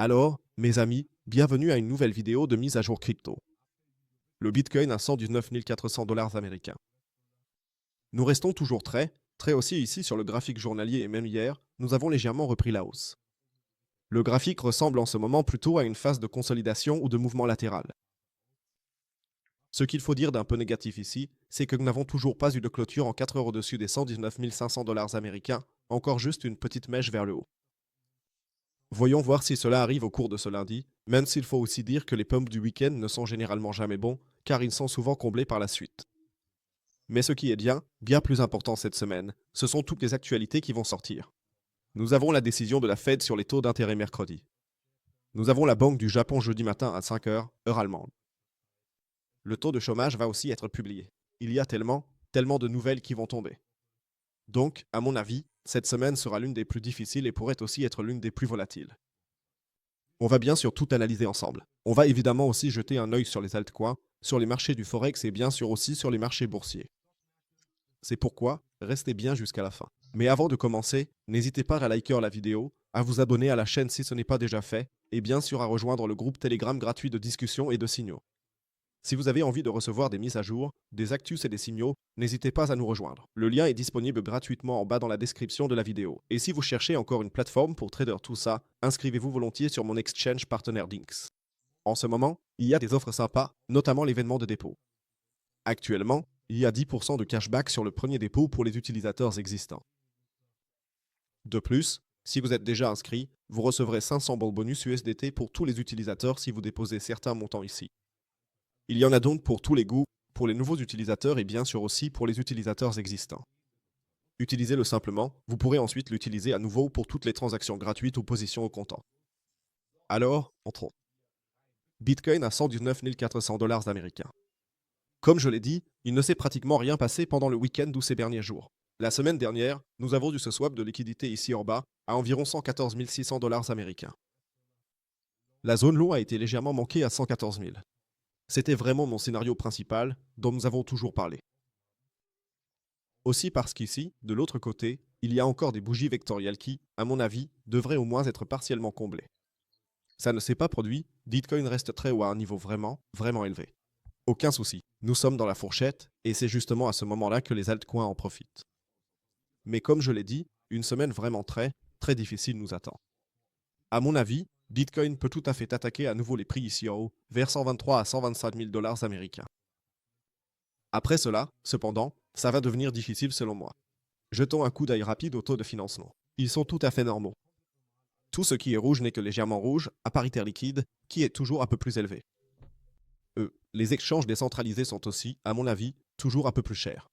Alors, mes amis, bienvenue à une nouvelle vidéo de mise à jour crypto. Le Bitcoin à 119 400 dollars américains. Nous restons toujours très haussiers ici sur le graphique journalier et même hier, nous avons légèrement repris la hausse. Le graphique ressemble en ce moment plutôt à une phase de consolidation ou de mouvement latéral. Ce qu'il faut dire d'un peu négatif ici, c'est que nous n'avons toujours pas eu de clôture en 4 heures au-dessus des 119 500 dollars américains, encore juste une petite mèche vers le haut. Voyons voir si cela arrive au cours de ce lundi, même s'il faut aussi dire que les pumps du week-end ne sont généralement jamais bons, car ils sont souvent comblés par la suite. Mais ce qui est bien plus important cette semaine, ce sont toutes les actualités qui vont sortir. Nous avons la décision de la Fed sur les taux d'intérêt mercredi. Nous avons la Banque du Japon jeudi matin à 5 heures, heure allemande. Le taux de chômage va aussi être publié. Il y a tellement de nouvelles qui vont tomber. Donc, à mon avis, cette semaine sera l'une des plus difficiles et pourrait aussi être l'une des plus volatiles. On va bien sûr tout analyser ensemble. On va évidemment aussi jeter un œil sur les altcoins, sur les marchés du forex et bien sûr aussi sur les marchés boursiers. C'est pourquoi, restez bien jusqu'à la fin. Mais avant de commencer, n'hésitez pas à liker la vidéo, à vous abonner à la chaîne si ce n'est pas déjà fait, et bien sûr à rejoindre le groupe Telegram gratuit de discussion et de signaux. Si vous avez envie de recevoir des mises à jour, des actus et des signaux, n'hésitez pas à nous rejoindre. Le lien est disponible gratuitement en bas dans la description de la vidéo. Et si vous cherchez encore une plateforme pour trader tout ça, inscrivez-vous volontiers sur mon exchange partenaire Dinks. En ce moment, il y a des offres sympas, notamment l'événement de dépôt. Actuellement, il y a 10% de cashback sur le premier dépôt pour les utilisateurs existants. De plus, si vous êtes déjà inscrit, vous recevrez 500 balles bonus USDT pour tous les utilisateurs si vous déposez certains montants ici. Il y en a donc pour tous les goûts, pour les nouveaux utilisateurs et bien sûr aussi pour les utilisateurs existants. Utilisez-le simplement, vous pourrez ensuite l'utiliser à nouveau pour toutes les transactions gratuites ou positions au comptant. Alors, entrons. Bitcoin à 119 400 dollars américains. Comme je l'ai dit, il ne s'est pratiquement rien passé pendant le week-end ou ces derniers jours. La semaine dernière, nous avons eu ce swap de liquidité ici en bas, à environ 114 600 dollars américains. La zone long a été légèrement manquée à 114 000. C'était vraiment mon scénario principal, dont nous avons toujours parlé. Aussi parce qu'ici, de l'autre côté, il y a encore des bougies vectorielles qui, à mon avis, devraient au moins être partiellement comblées. Ça ne s'est pas produit, Bitcoin reste très haut à un niveau vraiment élevé. Aucun souci, nous sommes dans la fourchette, et c'est justement à ce moment-là que les altcoins en profitent. Mais comme je l'ai dit, une semaine vraiment très difficile nous attend. À mon avis, Bitcoin peut tout à fait attaquer à nouveau les prix ici en haut, vers 123 à 125 000 dollars américains. Après cela, cependant, ça va devenir difficile selon moi. Jetons un coup d'œil rapide aux taux de financement. Ils sont tout à fait normaux. Tout ce qui est rouge n'est que légèrement rouge, à paritaire liquide, qui est toujours un peu plus élevé. Les échanges décentralisés sont aussi, à mon avis, toujours un peu plus chers.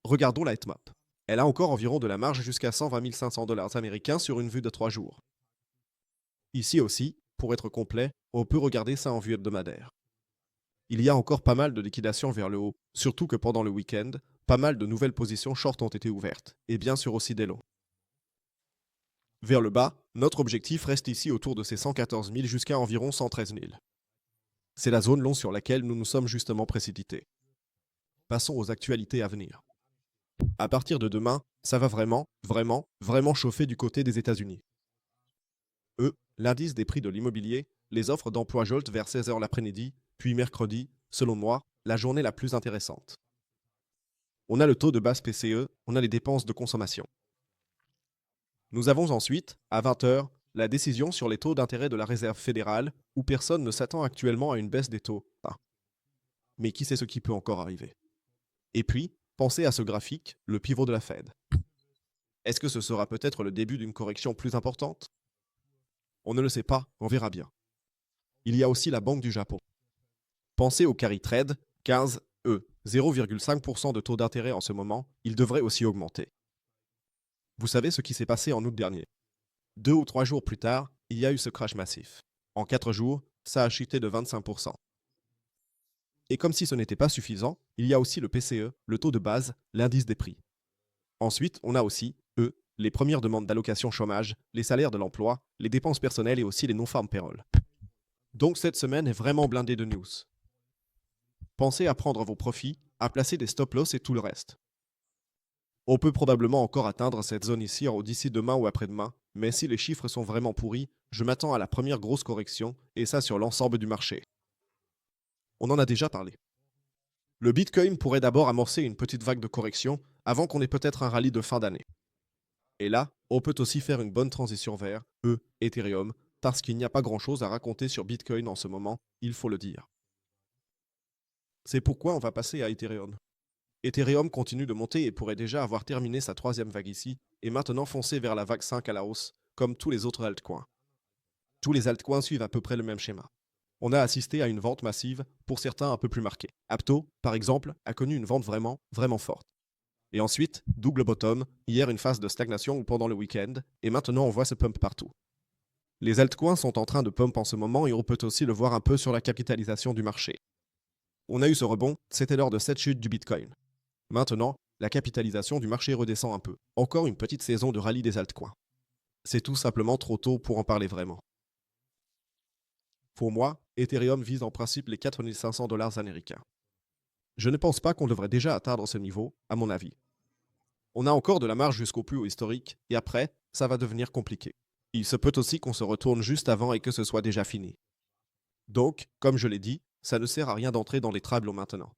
Regardons la heatmap. Elle a encore environ de la marge jusqu'à 120 500 dollars américains sur une vue de 3 jours. Ici aussi, pour être complet, on peut regarder ça en vue hebdomadaire. Il y a encore pas mal de liquidations vers le haut, surtout que pendant le week-end, pas mal de nouvelles positions short ont été ouvertes, et bien sûr aussi des longs. Vers le bas, notre objectif reste ici autour de ces 114 000 jusqu'à environ 113 000. C'est la zone long sur laquelle nous nous sommes justement précipités. Passons aux actualités à venir. À partir de demain, ça va vraiment chauffer du côté des États-Unis. L'indice des prix de l'immobilier, les offres d'emploi Jolt vers 16 h l'après-midi, puis mercredi, selon moi, la journée la plus intéressante. On a le taux de base PCE, on a les dépenses de consommation. Nous avons ensuite, à 20 h, la décision sur les taux d'intérêt de la Réserve fédérale, où personne ne s'attend actuellement à une baisse des taux. Mais qui sait ce qui peut encore arriver. Et puis, pensez à ce graphique, le pivot de la Fed. Est-ce que ce sera peut-être le début d'une correction plus importante? On ne le sait pas, on verra bien. Il y a aussi la Banque du Japon. Pensez au carry trade, 15 0,5% de taux d'intérêt en ce moment, il devrait aussi augmenter. Vous savez ce qui s'est passé en août dernier. 2 ou 3 jours plus tard, il y a eu ce crash massif. En 4 jours, ça a chuté de 25%. Et comme si ce n'était pas suffisant, il y a aussi le PCE, le taux de base, l'indice des prix. Ensuite, on a aussi, les premières demandes d'allocation chômage, les salaires de l'emploi, les dépenses personnelles et aussi les non-farm payroll. Donc cette semaine est vraiment blindée de news. Pensez à prendre vos profits, à placer des stop-loss et tout le reste. On peut probablement encore atteindre cette zone ici d'ici demain ou après-demain, Mais si les chiffres sont vraiment pourris, je m'attends à la première grosse correction, et ça sur l'ensemble du marché. On en a déjà parlé. Le Bitcoin pourrait d'abord amorcer une petite vague de correction avant qu'on ait peut-être un rallye de fin d'année. Et là, on peut aussi faire une bonne transition vers Ethereum, parce qu'il n'y a pas grand-chose à raconter sur Bitcoin en ce moment, il faut le dire. C'est pourquoi on va passer à Ethereum. Ethereum continue de monter et pourrait déjà avoir terminé sa troisième vague ici, et maintenant foncer vers la vague 5 à la hausse, comme tous les autres altcoins. Tous les altcoins suivent à peu près le même schéma. On a assisté à une vente massive, pour certains un peu plus marquée. Apto, par exemple, a connu une vente vraiment forte. Et ensuite, double bottom, hier une phase de stagnation ou pendant le week-end, et maintenant on voit ce pump partout. Les altcoins sont en train de pump en ce moment et on peut aussi le voir un peu sur la capitalisation du marché. On a eu ce rebond, c'était lors de cette chute du Bitcoin. Maintenant, la capitalisation du marché redescend un peu. Encore une petite saison de rallye des altcoins. C'est tout simplement trop tôt pour en parler vraiment. Pour moi, Ethereum vise en principe les 4500 dollars américains. Je ne pense pas qu'on devrait déjà atteindre ce niveau, à mon avis. On a encore de la marge jusqu'au plus haut historique, et après, ça va devenir compliqué. Il se peut aussi qu'on se retourne juste avant et que ce soit déjà fini. Donc, comme je l'ai dit, ça ne sert à rien d'entrer dans les tableaux maintenant.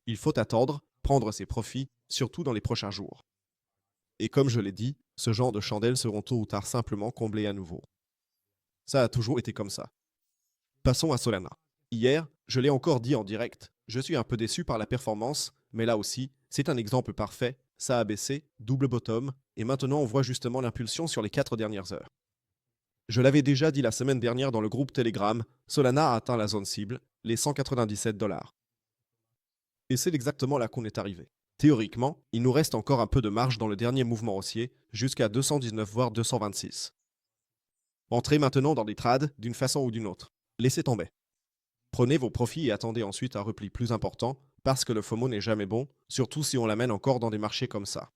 Il faut attendre, prendre ses profits, surtout dans les prochains jours. Et comme je l'ai dit, ce genre de chandelles seront tôt ou tard simplement comblées à nouveau. Ça a toujours été comme ça. Passons à Solana. Hier, je l'ai encore dit en direct, je suis un peu déçu par la performance, mais là aussi, c'est un exemple parfait, ça a baissé, double bottom, et maintenant on voit justement l'impulsion sur les 4 dernières heures. Je l'avais déjà dit la semaine dernière dans le groupe Telegram, Solana a atteint la zone cible, les 197 dollars. Et c'est exactement là qu'on est arrivé. Théoriquement, il nous reste encore un peu de marge dans le dernier mouvement haussier, jusqu'à 219 voire 226. Entrez maintenant dans des trades d'une façon ou d'une autre. Laissez tomber. Prenez vos profits et attendez ensuite un repli plus important, parce que le FOMO n'est jamais bon, surtout si on l'amène encore dans des marchés comme ça.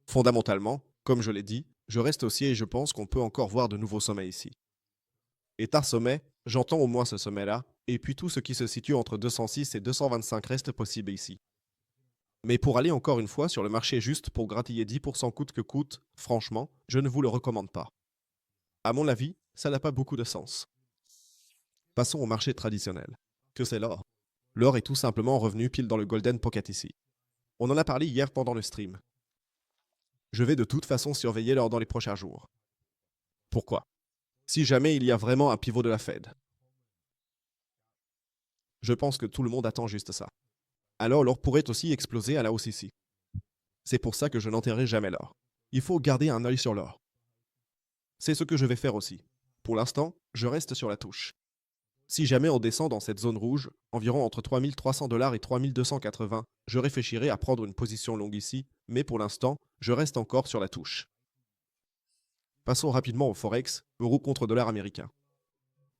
Fondamentalement, comme je l'ai dit, je reste haussier et je pense qu'on peut encore voir de nouveaux sommets ici. Et tard sommet, j'entends au moins ce sommet-là, et puis tout ce qui se situe entre 206 et 225 reste possible ici. Mais pour aller encore une fois sur le marché juste pour gratiller 10% coûte que coûte, franchement, je ne vous le recommande pas. À mon avis, ça n'a pas beaucoup de sens. Passons au marché traditionnel. Que c'est l'or? L'or est tout simplement revenu pile dans le Golden Pocket ici. On en a parlé hier pendant le stream. Je vais de toute façon surveiller l'or dans les prochains jours. Pourquoi? Si jamais il y a vraiment un pivot de la Fed. Je pense que tout le monde attend juste ça. Alors l'or pourrait aussi exploser à la hausse ici. C'est pour ça que je n'enterrerai jamais l'or. Il faut garder un œil sur l'or. C'est ce que je vais faire aussi. Pour l'instant, je reste sur la touche. Si jamais on descend dans cette zone rouge, environ entre 3300 dollars et 3280, je réfléchirai à prendre une position longue ici, mais pour l'instant, je reste encore sur la touche. Passons rapidement au Forex, euro contre dollar américain.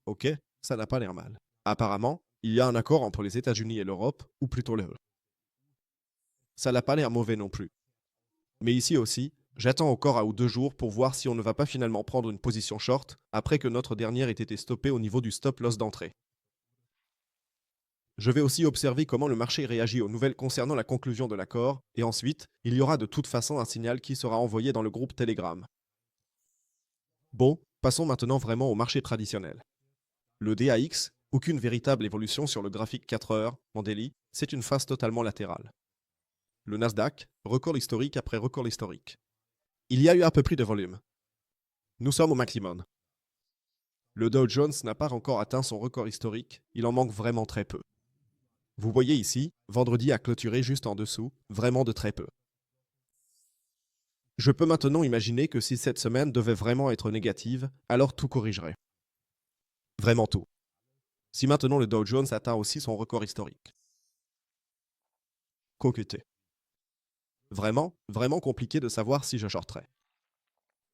Ok, ça n'a pas l'air mal. Apparemment, il y a un accord entre les États-Unis et l'Europe, ou plutôt l'euro. Ça n'a pas l'air mauvais non plus. Mais ici aussi, j'attends encore 1 ou 2 jours pour voir si on ne va pas finalement prendre une position short après que notre dernière ait été stoppée au niveau du stop loss d'entrée. Je vais aussi observer comment le marché réagit aux nouvelles concernant la conclusion de l'accord, et ensuite, il y aura de toute façon un signal qui sera envoyé dans le groupe Telegram. Bon, passons maintenant vraiment au marché traditionnel. Le DAX, aucune véritable évolution sur le graphique 4 heures, en daily, c'est une phase totalement latérale. Le Nasdaq, record historique après record historique. Il y a eu un peu plus de volume. Nous sommes au maximum. Le Dow Jones n'a pas encore atteint son record historique, il en manque vraiment très peu. Vous voyez ici, vendredi a clôturé juste en dessous, vraiment de très peu. Je peux maintenant imaginer que si cette semaine devait vraiment être négative, alors tout corrigerait. Vraiment tout. Si maintenant le Dow Jones atteint aussi son record historique. QQT. Vraiment compliqué de savoir si je shorterai.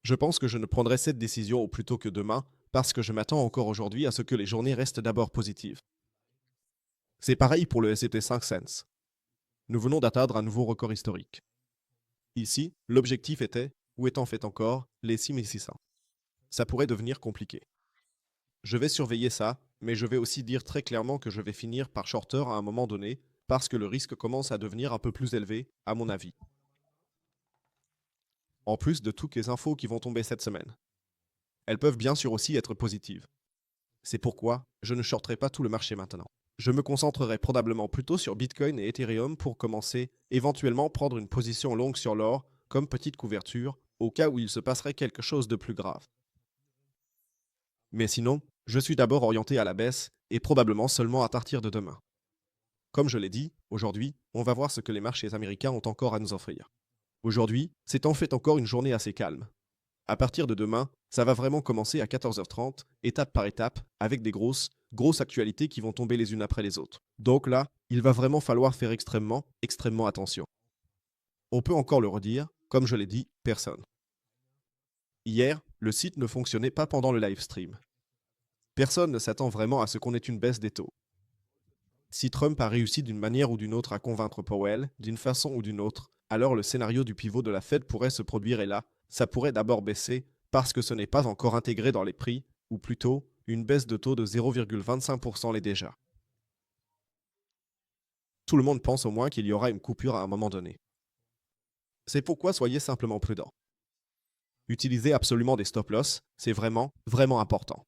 Je pense que je ne prendrai cette décision au plus tôt que demain, parce que je m'attends encore aujourd'hui à ce que les journées restent d'abord positives. C'est pareil pour le S&P 500. Nous venons d'atteindre un nouveau record historique. Ici, l'objectif était, ou est en fait encore, les 6600. Ça pourrait devenir compliqué. Je vais surveiller ça, mais je vais aussi dire très clairement que je vais finir par shorter à un moment donné, parce que le risque commence à devenir un peu plus élevé, à mon avis. en plus de toutes les infos qui vont tomber cette semaine. Elles peuvent bien sûr aussi être positives. C'est pourquoi je ne shorterai pas tout le marché maintenant. Je me concentrerai probablement plutôt sur Bitcoin et Ethereum pour commencer, éventuellement prendre une position longue sur l'or comme petite couverture au cas où il se passerait quelque chose de plus grave. Mais sinon, je suis d'abord orienté à la baisse et probablement seulement à partir de demain. Comme je l'ai dit, aujourd'hui, on va voir ce que les marchés américains ont encore à nous offrir. Aujourd'hui, c'est en fait encore une journée assez calme. À partir de demain, ça va vraiment commencer à 14h30, étape par étape, avec des grosses actualités qui vont tomber les unes après les autres. Donc là, il va vraiment falloir faire extrêmement attention. On peut encore le redire, comme je l'ai dit, personne. Hier, le site ne fonctionnait pas pendant le live stream. Personne ne s'attend vraiment à ce qu'on ait une baisse des taux. Si Trump a réussi d'une manière ou d'une autre à convaincre Powell, d'une façon ou d'une autre, alors le scénario du pivot de la Fed pourrait se produire et là, ça pourrait d'abord baisser parce que ce n'est pas encore intégré dans les prix, ou plutôt, une baisse de taux de 0,25% l'est déjà. Tout le monde pense au moins qu'il y aura une coupure à un moment donné. C'est pourquoi soyez simplement prudents. Utilisez absolument des stop-loss, c'est vraiment important.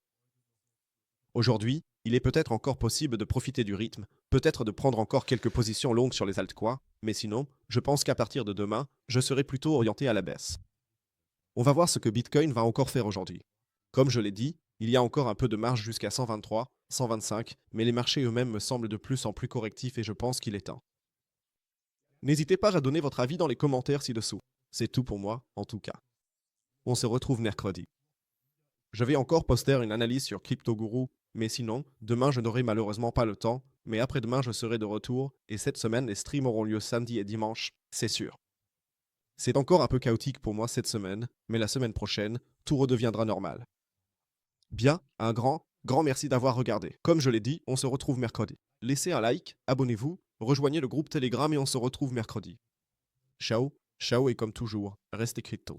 Aujourd'hui, il est peut-être encore possible de profiter du rythme, peut-être de prendre encore quelques positions longues sur les altcoins, mais sinon, je pense qu'à partir de demain, je serai plutôt orienté à la baisse. On va voir ce que Bitcoin va encore faire aujourd'hui. Comme je l'ai dit, il y a encore un peu de marge jusqu'à 123, 125, mais les marchés eux-mêmes me semblent de plus en plus correctifs et je pense qu'il est temps. N'hésitez pas à donner votre avis dans les commentaires ci-dessous. C'est tout pour moi, en tout cas. On se retrouve mercredi. Je vais encore poster une analyse sur CryptoGuru, mais sinon, demain je n'aurai malheureusement pas le temps, mais après-demain je serai de retour, et cette semaine les streams auront lieu samedi et dimanche, c'est sûr. C'est encore un peu chaotique pour moi cette semaine, mais la semaine prochaine, tout redeviendra normal. Bien, un grand merci d'avoir regardé. Comme je l'ai dit, on se retrouve mercredi. Laissez un like, abonnez-vous, rejoignez le groupe Telegram et on se retrouve mercredi. Ciao, ciao et comme toujours, restez crypto.